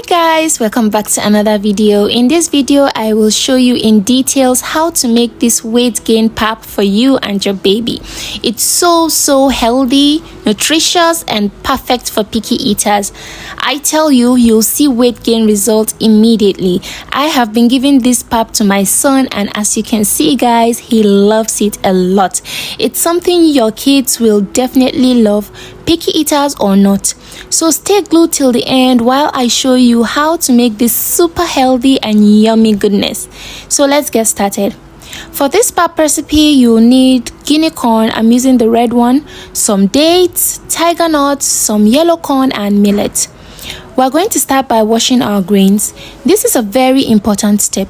Guys, welcome back to another video. In this video I will show you in details how to make this weight gain pap for you and your baby. It's so healthy, nutritious and perfect for picky eaters. I tell you, you'll see weight gain results immediately. I have been giving this pap to my son, and as you can see guys, he loves it a lot. It's something your kids will definitely love, picky eaters or not. So stay glued till the end while I show you how to make this super healthy and yummy goodness. So let's get started. For this pap recipe, you'll need Guinea corn. I'm using the red one, some dates, tiger nuts, some yellow corn and millet. We're going to start by washing our grains. This is a very important step.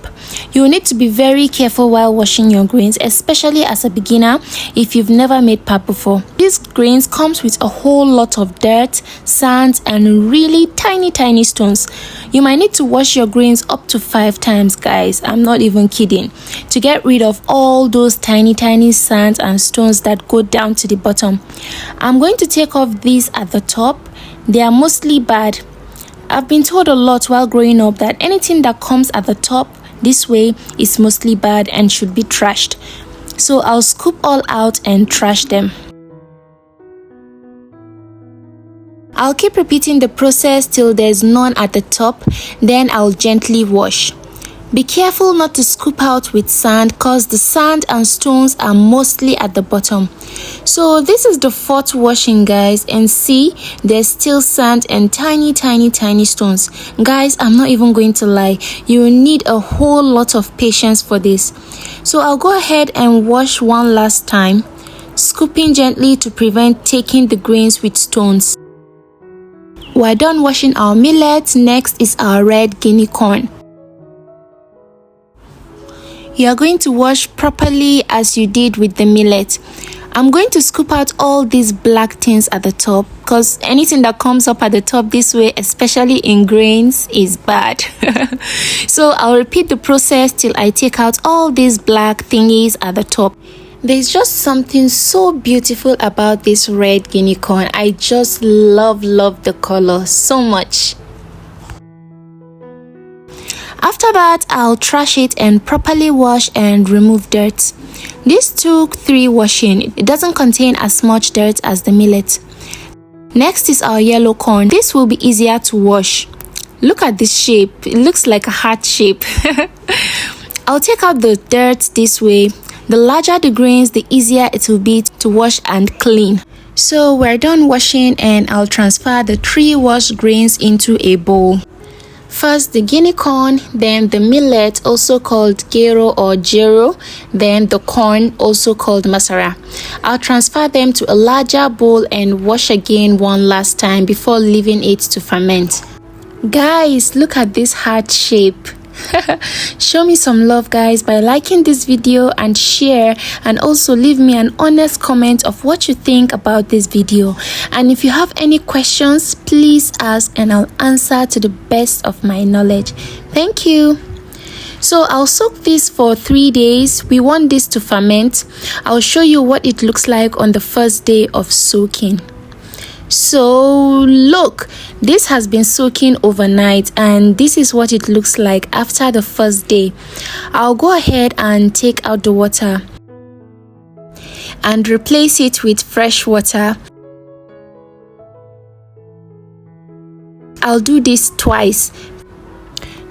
You need to be very careful while washing your grains, especially as a beginner if you've never made pap before. These grains comes with a whole lot of dirt, sand and really tiny stones. You might need to wash your grains up to 5 times, guys. I'm not even kidding, to get rid of all those tiny sands and stones that go down to the bottom. I'm going to take off these at the top. They are mostly bad. I've been told a lot while growing up that anything that comes at the top this way is mostly bad and should be trashed. So I'll scoop all out and trash them. I'll keep repeating the process till there's none at the top, then I'll gently wash. Be careful not to scoop out with sand, cause the sand and stones are mostly at the bottom. So this is the 4th washing, guys, and see, there's still sand and tiny stones. Guys, I'm not even going to lie, you need a whole lot of patience for this. So I'll go ahead and wash one last time, scooping gently to prevent taking the grains with stones. We're done washing our millet. Next is our red Guinea corn. You are going to wash properly as you did with the millet. I'm going to scoop out all these black things at the top, because anything that comes up at the top this way, especially in grains, is bad. So I'll repeat the process till I take out all these black thingies at the top. There's just something so beautiful about this red Guinea corn. I just love the color so much. After that, I'll trash it and properly wash and remove dirt. This took 3 washing. It doesn't contain as much dirt as the millet. Next is our yellow corn. This will be easier to wash. Look at this shape. It looks like a heart shape. I'll take out the dirt this way. The larger the grains, the easier it will be to wash and clean. So we're done washing, and I'll transfer the 3 washed grains into a bowl. First the Guinea corn, then the millet, also called gero or jero, then the corn, also called masara. I'll transfer them to a larger bowl and wash again one last time before leaving it to ferment. Guys, look at this heart shape. Show me some love, guys, by liking this video and share, and also leave me an honest comment of what you think about this video. And if you have any questions, please ask and I'll answer to the best of my knowledge. Thank you. So I'll soak this for 3 days. We want this to ferment. I'll show you what it looks like on the first day of soaking. So look, this has been soaking overnight, and this is what it looks like after the first day. I'll go ahead and take out the water and replace it with fresh water. I'll do this twice.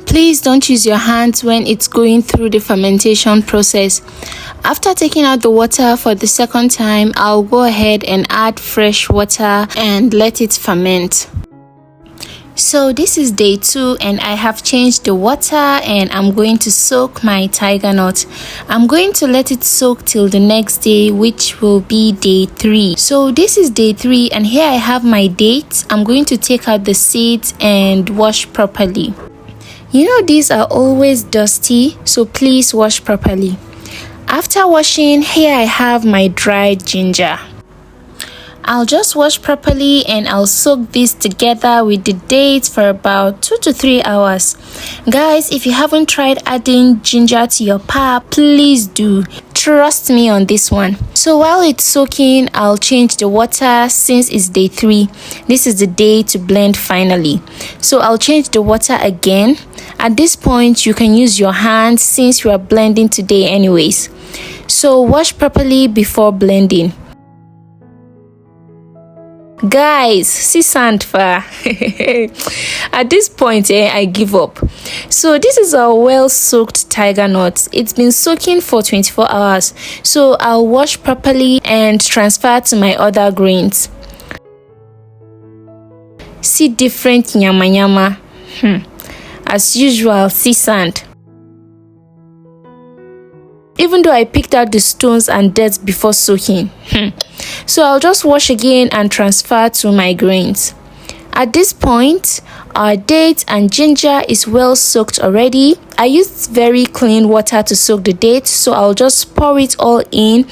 Please don't use your hands when it's going through the fermentation process. After taking out the water for the second time, I'll go ahead and add fresh water and let it ferment. So this is day 2, and I have changed the water, and I'm going to soak my tiger nut. I'm going to let it soak till the next day, which will be day 3. So this is day 3, and here I have my dates. I'm going to take out the seeds and wash properly. You know, these are always dusty, so please wash properly. After washing, here I have my dried ginger. I'll just wash properly and I'll soak this together with the dates for about 2 to 3 hours. Guys, if you haven't tried adding ginger to your pap, please do. Trust me on this one. So while it's soaking, I'll change the water since it's day 3. This is the day to blend finally. So I'll change the water again. At this point, you can use your hand since you are blending today anyways. So wash properly before blending. Guys, see sand far. At this point, I give up. So this is our well-soaked tiger nut. It's been soaking for 24 hours. So I'll wash properly and transfer to my other grains. See different nyama nyama. As usual, see sand. Even though I picked out the stones and dirt before soaking. So I'll just wash again and transfer to my grains. At this point, our dates and ginger is well soaked already. I used very clean water to soak the dates, so I'll just pour it all in.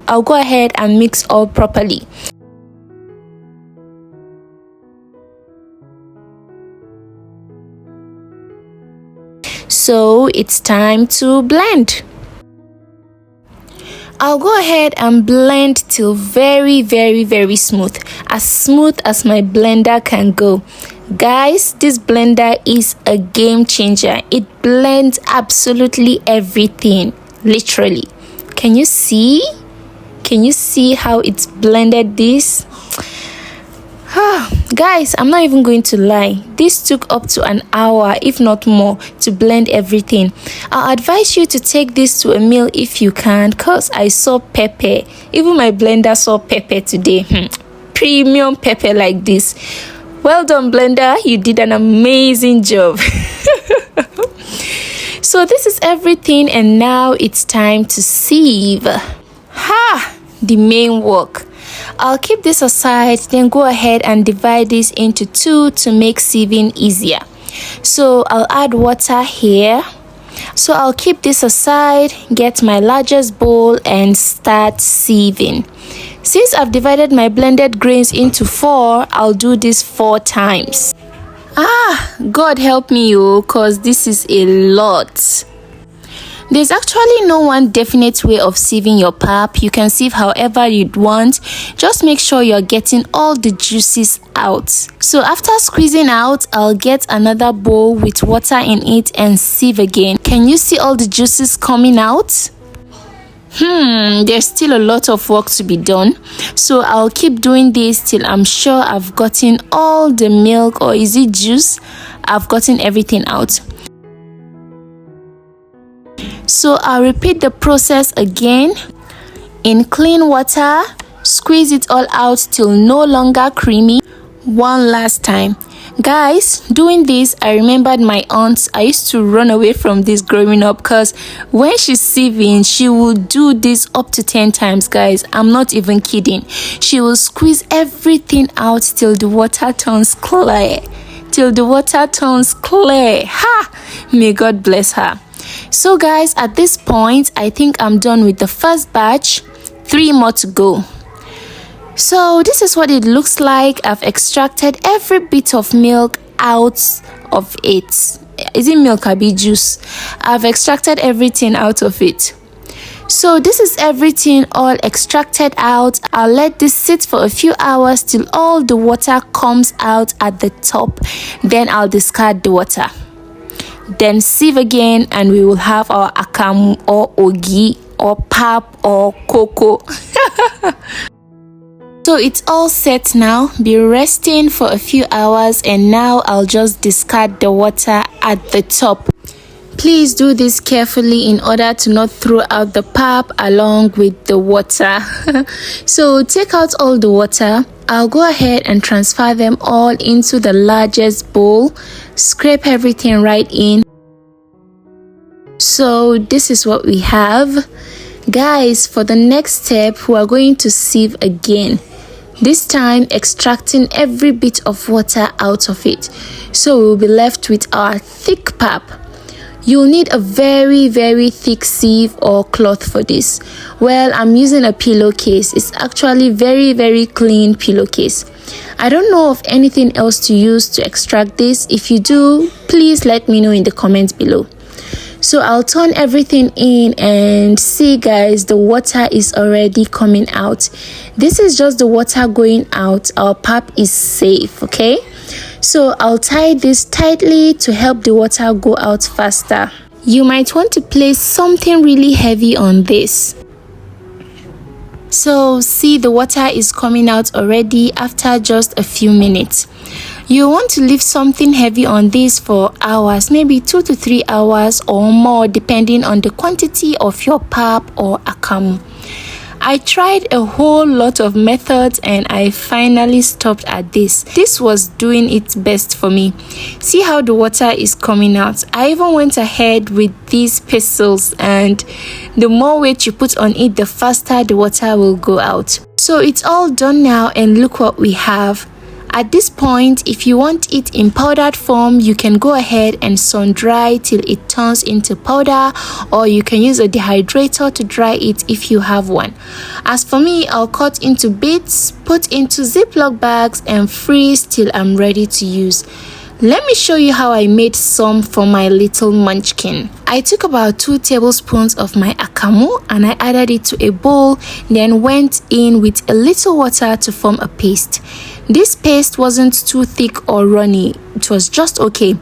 I'll go ahead and mix all properly. So it's time to blend. I'll go ahead and blend till very smooth as my blender can go. Guys, this blender is a game changer. It blends absolutely everything, literally. Can you see how it's blended this? Guys, I'm not even going to lie. This took up to an hour, if not more, to blend everything. I'll advise you to take this to a meal if you can, cause I saw pepper. Even my blender saw pepper today. Premium pepper like this. Well done, blender. You did an amazing job. So this is everything, and now it's time to sieve. The main work. I'll keep this aside, then go ahead and divide this into 2 to make sieving easier. So I'll add water here. So I'll keep this aside, get my largest bowl and start sieving. Since I've divided my blended grains into 4, I'll do this 4 times. God help me, cause this is a lot. There's actually no one definite way of sieving your pap. You can sieve however you'd want. Just make sure you're getting all the juices out. So after squeezing out, I'll get another bowl with water in it and sieve again. Can you see all the juices coming out? There's still a lot of work to be done. So I'll keep doing this till I'm sure I've gotten all the milk, or is it juice? I've gotten everything out. So I'll repeat the process again. In clean water, squeeze it all out till no longer creamy. One last time. Guys, doing this, I remembered my aunt. I used to run away from this growing up, because when she's sieving, she will do this up to 10 times, guys. I'm not even kidding. She will squeeze everything out till the water turns clear. May God bless her. So guys, at this point, I think I'm done with the first batch. 3 more to go. So this is what it looks like. I've extracted every bit of milk out of it. Is it milk or be juice? I've extracted everything out of it. So this is everything all extracted out. I'll let this sit for a few hours till all the water comes out at the top. Then I'll discard the water. Then sieve again, and we will have our akamu or ogi or pap or cocoa. So it's all set now. Be resting for a few hours, and now I'll just discard the water at the top. Please do this carefully in order to not throw out the pap along with the water. So take out all the water. I'll go ahead and transfer them all into the largest bowl. Scrape everything right in. So this is what we have. Guys, for the next step, we are going to sieve again. This time extracting every bit of water out of it. So we'll be left with our thick pap. You'll need a very thick sieve or cloth for this. Well, I'm using a pillowcase. It's actually very clean pillowcase. I don't know of anything else to use to extract this. If you do, please let me know in the comments below. So I'll turn everything in and see, guys, the water is already coming out. This is just the water going out. Our pap is safe, okay? So I'll tie this tightly to help the water go out faster. You might want to place something really heavy on this. So see, the water is coming out already after just a few minutes. You want to leave something heavy on this for hours, maybe 2 to 3 hours or more, depending on the quantity of your pap or akamu. I tried a whole lot of methods and I finally stopped at this. This was doing its best for me. See how the water is coming out. I even went ahead with these pestles, and the more weight you put on it, the faster the water will go out. So it's all done now, and look what we have. At this point, if you want it in powdered form, you can go ahead and sun dry till it turns into powder, or you can use a dehydrator to dry it if you have one. As for me, I'll cut into bits, put into Ziploc bags and freeze till I'm ready to use. Let me show you how I made some for my little munchkin. I took about 2 tablespoons of my akamu and I added it to a bowl, then went in with a little water to form a paste. This paste wasn't too thick or runny, it was just okay.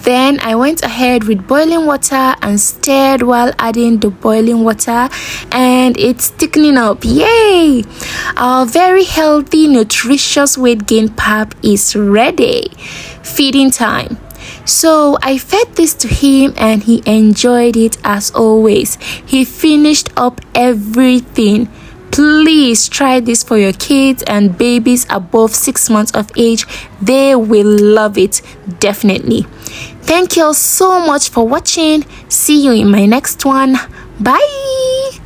Then I went ahead with boiling water and stirred while adding the boiling water, and it's thickening up. Yay! Our very healthy, nutritious weight gain pap is ready. Feeding time. So I fed this to him and he enjoyed it as always. He finished up everything. Please try this for your kids and babies above 6 months of age. They will love it, definitely. Thank you all so much for watching. See you in my next one. Bye.